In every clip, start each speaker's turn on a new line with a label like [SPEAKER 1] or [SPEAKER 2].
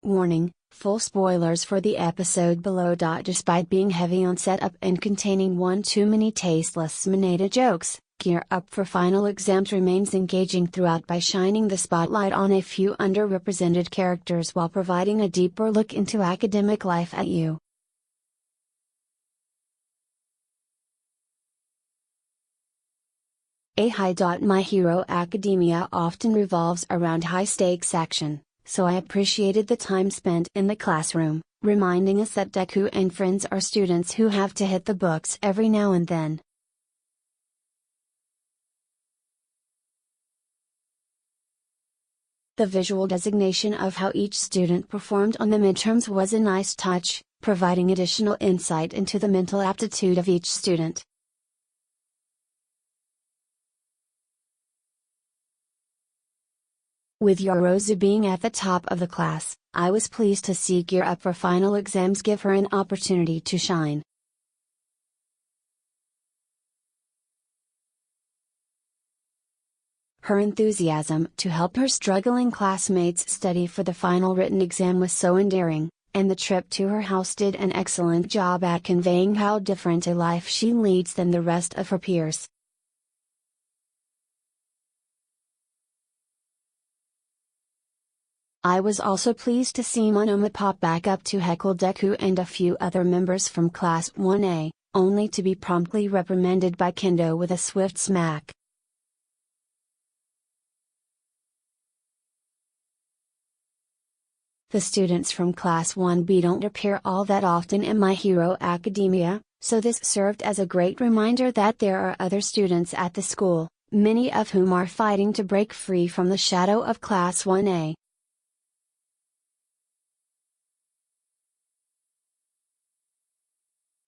[SPEAKER 1] Warning, full spoilers for the episode below. Despite being heavy on setup and containing one too many tasteless Mineta jokes, Gear Up for Final Exams remains engaging throughout by shining the spotlight on a few underrepresented characters while providing a deeper look into academic life at U. High.My Hero Academia often revolves around high-stakes action, so I appreciated the time spent in the classroom, reminding us that Deku and friends are students who have to hit the books every now and then. The visual designation of how each student performed on the midterms was a nice touch, providing additional insight into the mental aptitude of each student. With Yaoyorozu being at the top of the class, I was pleased to see Gear Up for Final Exams give her an opportunity to shine. Her enthusiasm to help her struggling classmates study for the final written exam was so endearing, and the trip to her house did an excellent job at conveying how different a life she leads than the rest of her peers. I was also pleased to see Monoma pop back up to heckle Deku and a few other members from Class 1A, only to be promptly reprimanded by Kendo with a swift smack. The students from Class 1B don't appear all that often in My Hero Academia, so this served as a great reminder that there are other students at the school, many of whom are fighting to break free from the shadow of Class 1A.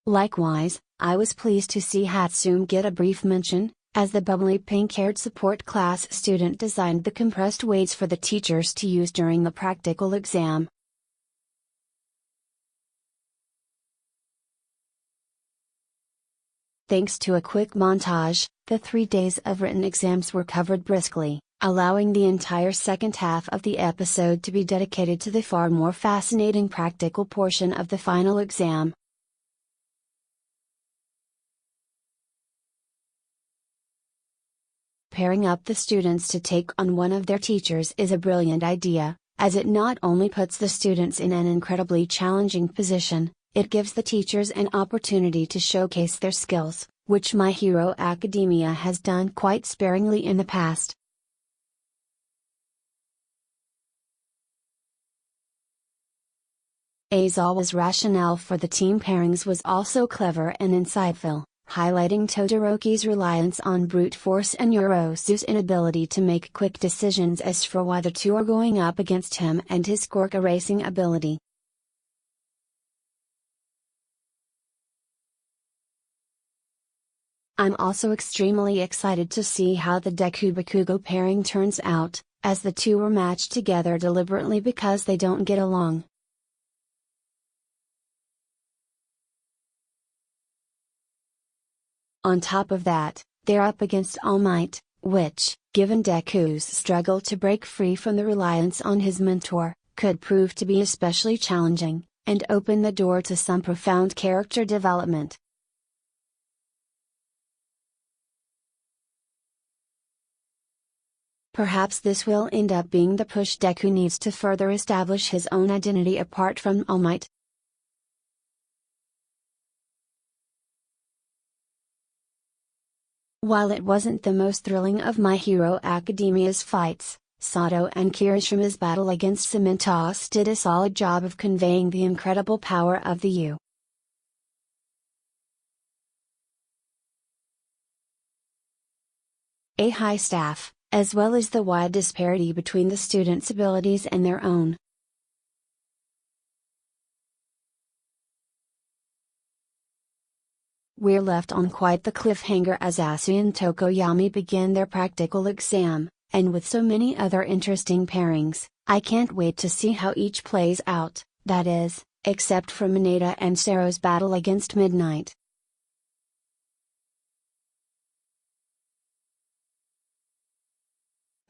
[SPEAKER 1] Likewise, I was pleased to see Hatsume get a brief mention, as the bubbly pink-haired support class student designed the compressed weights for the teachers to use during the practical exam. Thanks to a quick montage, the 3 days of written exams were covered briskly, allowing the entire second half of the episode to be dedicated to the far more fascinating practical portion of the final exam. Pairing up the students to take on one of their teachers is a brilliant idea, as it not only puts the students in an incredibly challenging position, it gives the teachers an opportunity to showcase their skills, which My Hero Academia has done quite sparingly in the past. Aizawa's rationale for the team pairings was also clever and insightful, highlighting Todoroki's reliance on brute force and Yaoyorozu's inability to make quick decisions as for why the two are going up against him and his Quirk-erasing ability. I'm also extremely excited to see how the Deku-Bakugo pairing turns out, as the two were matched together deliberately because they don't get along. On top of that, they're up against All Might, which, given Deku's struggle to break free from the reliance on his mentor, could prove to be especially challenging, and open the door to some profound character development. Perhaps this will end up being the push Deku needs to further establish his own identity apart from All Might. While it wasn't the most thrilling of My Hero Academia's fights, Sato and Kirishima's battle against Mineta did a solid job of conveying the incredible power of the U. High staff, as well as the wide disparity between the students' abilities and their own. We're left on quite the cliffhanger as Asui and Tokoyami begin their practical exam, and with so many other interesting pairings, I can't wait to see how each plays out, that is, except for Mineta and Sero's battle against Midnight.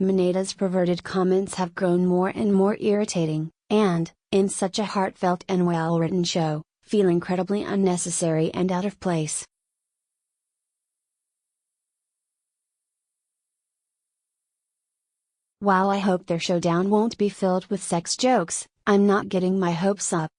[SPEAKER 1] Mineta's perverted comments have grown more and more irritating, and, in such a heartfelt and well-written show, feel incredibly unnecessary and out of place. While I hope their showdown won't be filled with sex jokes, I'm not getting my hopes up.